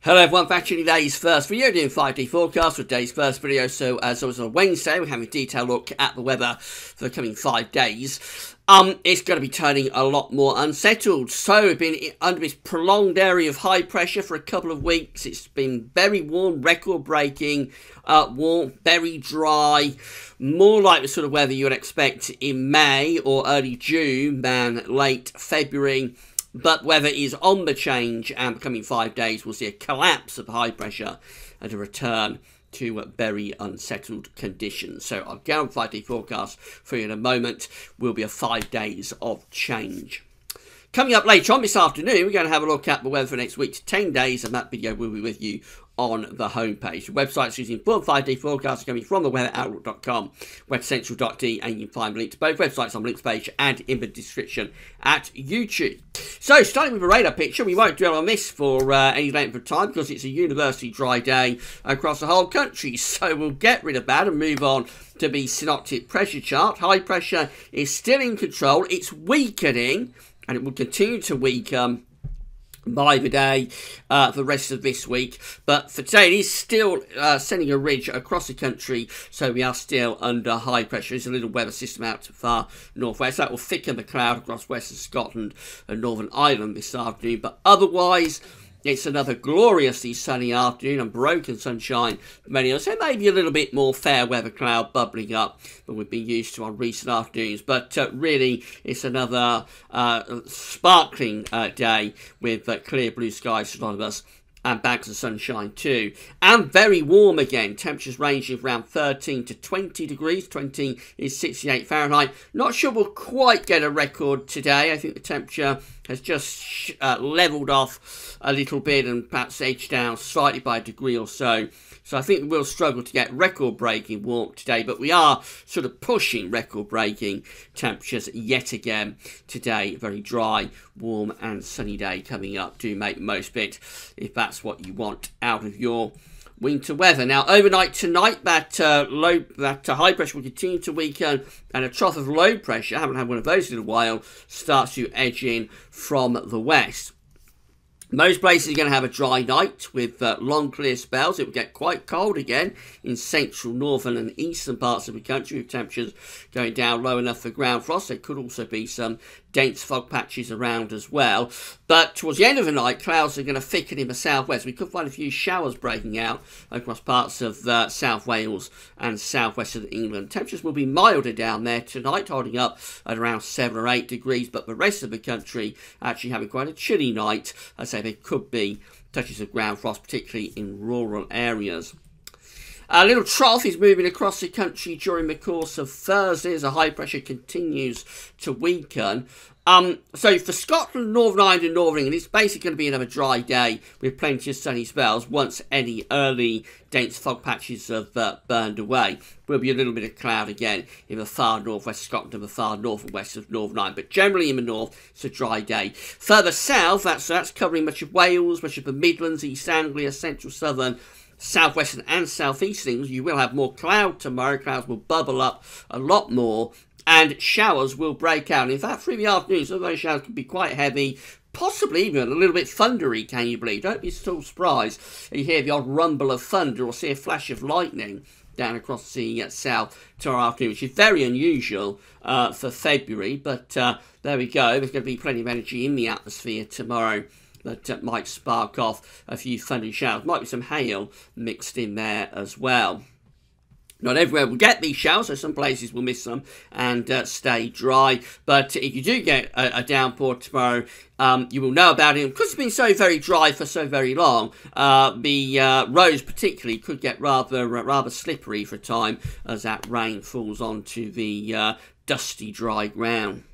Hello everyone, back to today's first video, doing 5D forecast for today's first video. So as always on Wednesday, we're having a detailed look at the weather for the coming 5 days. It's going to be turning a lot more unsettled. So we've been under this prolonged area of high pressure for a couple of weeks. It's been very warm, record-breaking, warm, very dry, more like the sort of weather you would expect in May or early June than late February. But weather is on the change, and the coming 5 days we'll see a collapse of high pressure and a return to very unsettled conditions. So I'll go on 5D forecast for you in a moment. Will be a 5 days of change. Coming up later on this afternoon, we're going to have a look at the weather for next week to 10 days, and that video will be with you on the homepage. The website's using full 5D forecasts coming from the weatheroutlook.com, weathercentral.de, and you can find a link to both websites on the links page and in the description at YouTube. So, starting with a radar picture, we won't dwell on this for any length of time because it's a universally dry day across the whole country. So we'll get rid of that and move on to the synoptic pressure chart. High pressure is still in control. It's weakening, and it will continue to weaken by the day for the rest of this week. But for today, it is still sending a ridge across the country, so we are still under high pressure. There's a little weather system out to far northwest. That will thicken the cloud across western Scotland and Northern Ireland this afternoon. But otherwise, it's another gloriously sunny afternoon and broken sunshine for many of us. So maybe a little bit more fair weather cloud bubbling up than we've been used to on recent afternoons. But really, it's another sparkling day with clear blue skies for a lot of us, and bags of sunshine too. And very warm again. Temperatures ranging around 13 to 20 degrees. 20 is 68 Fahrenheit. Not sure we'll quite get a record today. I think the temperature has just levelled off a little bit and perhaps edged down slightly by a degree or so. So I think we'll struggle to get record-breaking warmth today, but we are sort of pushing record-breaking temperatures yet again today. Very dry, warm and sunny day coming up. Do make the most of it if that's what you want out of your winter weather. Now, overnight tonight, that high pressure will continue to weaken, and a trough of low pressure, I haven't had one of those in a while, starts to edge in from the west. Most places are going to have a dry night with long clear spells. It will get quite cold again in central, northern and eastern parts of the country, with temperatures going down low enough for ground frost. There could also be some dense fog patches around as well. But towards the end of the night, clouds are going to thicken in the southwest. We could find a few showers breaking out across parts of South Wales and southwest of England. Temperatures will be milder down there tonight, holding up at around 7 or 8 degrees, but the rest of the country actually having quite a chilly night. I say there could be touches of ground frost, particularly in rural areas. A little trough is moving across the country during the course of Thursday as the high pressure continues to weaken. So for Scotland, Northern Ireland and Northern England, it's basically going to be another dry day with plenty of sunny spells once any early dense fog patches have burned away. Will be a little bit of cloud again in the far northwest of Scotland and the far north and west of Northern Ireland, but generally in the north it's a dry day. Further south, that's covering much of Wales, much of the Midlands, East Anglia, central, southern, southwestern and southeast England. You will have more cloud tomorrow. Clouds will bubble up a lot more, and showers will break out. In fact, through the afternoon, some of those showers could be quite heavy, possibly even a little bit thundery, can you believe? Don't be so surprised if you hear the odd rumble of thunder or see a flash of lightning down across the south tomorrow afternoon, which is very unusual for February. But there we go. There's going to be plenty of energy in the atmosphere tomorrow that might spark off a few thundery showers. Might be some hail mixed in there as well. Not everywhere will get these showers, so some places will miss them and stay dry. But if you do get a downpour tomorrow, you will know about it. Because it's been so very dry for so very long, the roads particularly could get rather slippery for a time as that rain falls onto the dusty, dry ground.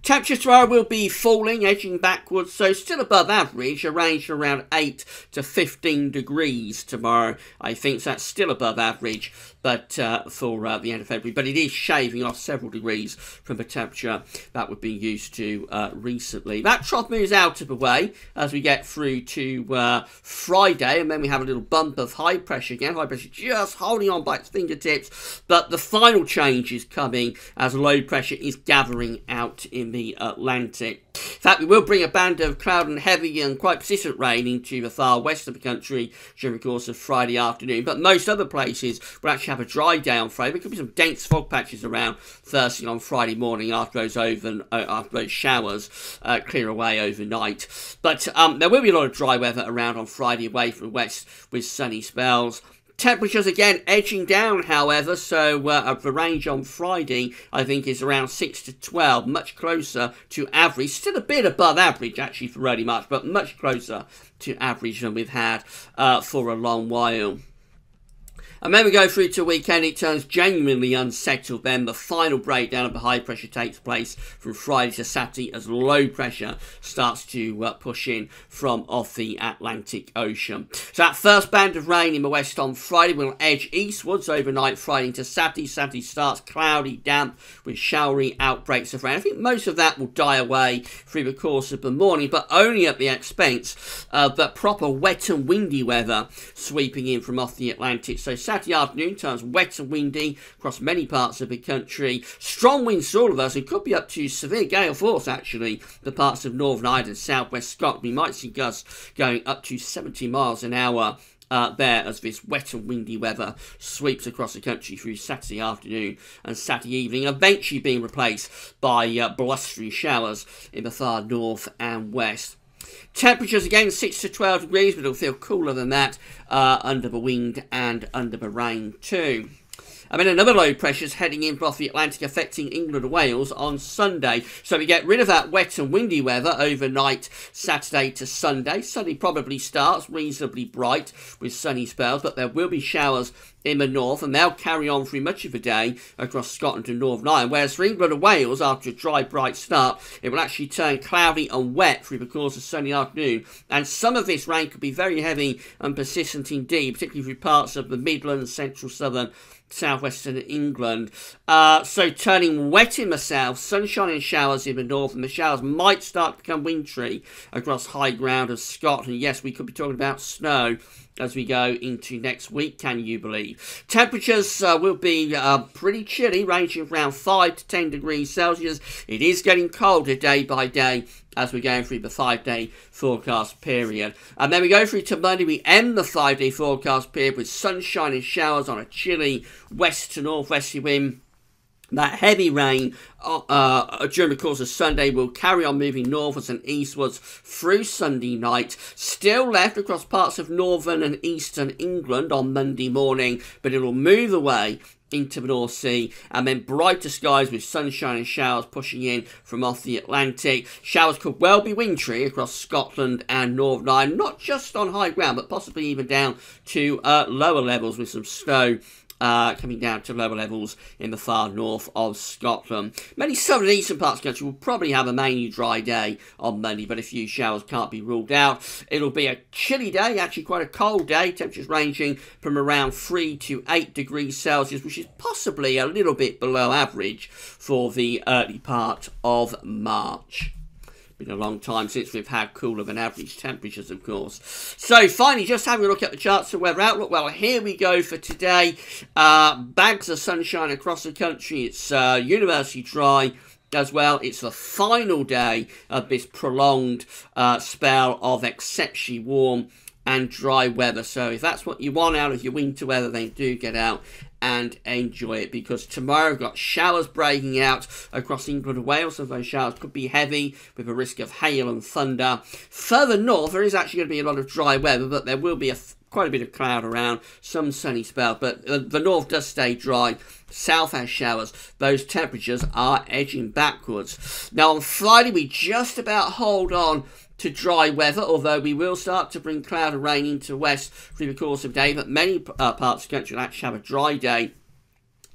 Temperatures tomorrow will be falling, edging backwards, so still above average, a range of around 8 to 15 degrees tomorrow. I think that's still above average, but for the end of February. But it is shaving off several degrees from the temperature that we've been used to recently. That trough moves out of the way as we get through to Friday, and then we have a little bump of high pressure again. High pressure just holding on by its fingertips, but the final change is coming as low pressure is gathering out in the Atlantic. In fact, we will bring a band of cloud and heavy and quite persistent rain into the far west of the country during the course of Friday afternoon, but most other places will actually have a dry day on Friday. There could be some dense fog patches around first thing on Friday morning after those showers clear away overnight. But there will be a lot of dry weather around on Friday away from the west with sunny spells. Temperatures again edging down, however, so the range on Friday I think is around 6 to 12, much closer to average. Still a bit above average actually for early March, but much closer to average than we've had for a long while. And then we go through to weekend, it turns genuinely unsettled then. The final breakdown of the high pressure takes place from Friday to Saturday as low pressure starts to push in from off the Atlantic Ocean. So that first band of rain in the west on Friday will edge eastwards overnight Friday into Saturday. Saturday starts cloudy, damp with showery outbreaks of rain. I think most of that will die away through the course of the morning, but only at the expense of the proper wet and windy weather sweeping in from off the Atlantic. So Saturday afternoon turns wet and windy across many parts of the country. Strong winds for all of us. It could be up to severe gale force, actually, the parts of Northern Ireland and southwest Scotland. We might see gusts going up to 70 miles an hour there as this wet and windy weather sweeps across the country through Saturday afternoon and Saturday evening, eventually being replaced by blustery showers in the far north and west. Temperatures again 6 to 12 degrees, but it'll feel cooler than that under the wind and under the rain too. And then another low pressure is heading in off the Atlantic, affecting England and Wales on Sunday. So we get rid of that wet and windy weather overnight Saturday to Sunday. Sunday probably starts reasonably bright with sunny spells, but there will be showers in the north, and they'll carry on through much of the day across Scotland and Northern Ireland. Whereas for England and Wales, after a dry, bright start, it will actually turn cloudy and wet through the course of Sunday afternoon. And some of this rain could be very heavy and persistent indeed, particularly through parts of the Midlands, central, southern, southwestern England. So turning wet in the south, sunshine and showers in the north, and the showers might start to become wintry across high ground of Scotland. Yes, we could be talking about snow as we go into next week, can you believe? Temperatures will be pretty chilly, ranging around 5 to 10 degrees Celsius. It is getting colder day by day as we're going through the 5-day forecast period. And then we go through to Monday. We end the 5-day forecast period with sunshine and showers on a chilly west to northwesterly wind. That heavy rain during the course of Sunday will carry on moving northwards and eastwards through Sunday night. Still left across parts of northern and eastern England on Monday morning, but it will move away into the North Sea, and then brighter skies with sunshine and showers pushing in from off the Atlantic. Showers could well be wintry across Scotland and Northern Ireland, not just on high ground, but possibly even down to lower levels with some snow coming down to lower levels in the far north of Scotland. Many southern and eastern parts of the country will probably have a mainly dry day on Monday, but a few showers can't be ruled out. It'll be a chilly day, actually quite a cold day, temperatures ranging from around 3 to 8 degrees Celsius, which is possibly a little bit below average for the early part of March. Been a long time since we've had cooler than average temperatures, of course. So finally, just having a look at the charts of weather outlook. Well, here we go for today. Bags of sunshine across the country. It's universally dry as well. It's the final day of this prolonged spell of exceptionally warm and dry weather. So if that's what you want out of your winter weather, then do get out and enjoy it, because tomorrow we've got showers breaking out across England and Wales. Some of those showers could be heavy with a risk of hail and thunder. Further north, there is actually going to be a lot of dry weather, but there will be quite a bit of cloud around, some sunny spell, but the north does stay dry. South has showers. Those temperatures are edging backwards. Now on Friday, we just about hold on to dry weather, although we will start to bring cloud and rain into the west through the course of the day, but many parts of the country will actually have a dry day.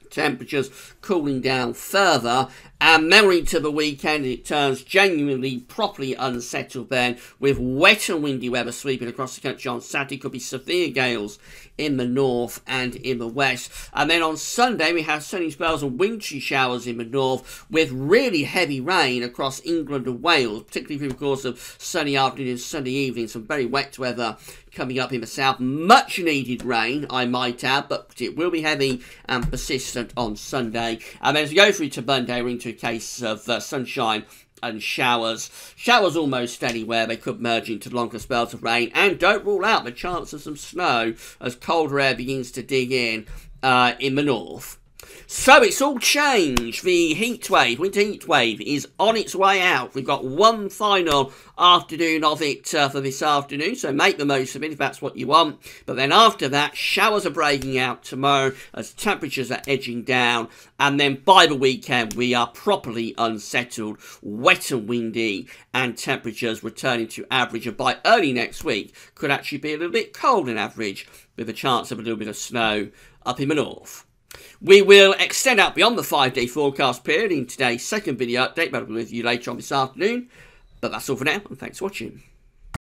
Temperatures cooling down further, and then into the weekend it turns genuinely properly unsettled then, with wet and windy weather sweeping across the country on Saturday. Could be severe gales in the north and in the west, and then on Sunday we have sunny spells and wintry showers in the north with really heavy rain across England and Wales, particularly through the course of sunny afternoon and sunny evening. Some very wet weather coming up in the south. Much needed rain, I might add, but it will be heavy and persistent on Sunday. And then as we go through to Monday, we're into a case of sunshine and showers. Showers almost anywhere. They could merge into longer spells of rain, and don't rule out the chance of some snow as colder air begins to dig in the north. So it's all changed. The heat wave, winter heat wave, is on its way out. We've got one final afternoon of it for this afternoon, so make the most of it if that's what you want. But then after that, showers are breaking out tomorrow as temperatures are edging down. And then by the weekend, we are properly unsettled, wet and windy, and temperatures returning to average. And by early next week, could actually be a little bit cold in average, with a chance of a little bit of snow up in the north. We will extend out beyond the 5-day forecast period in today's second video update, but I'll be with you later on this afternoon. But that's all for now, and thanks for watching.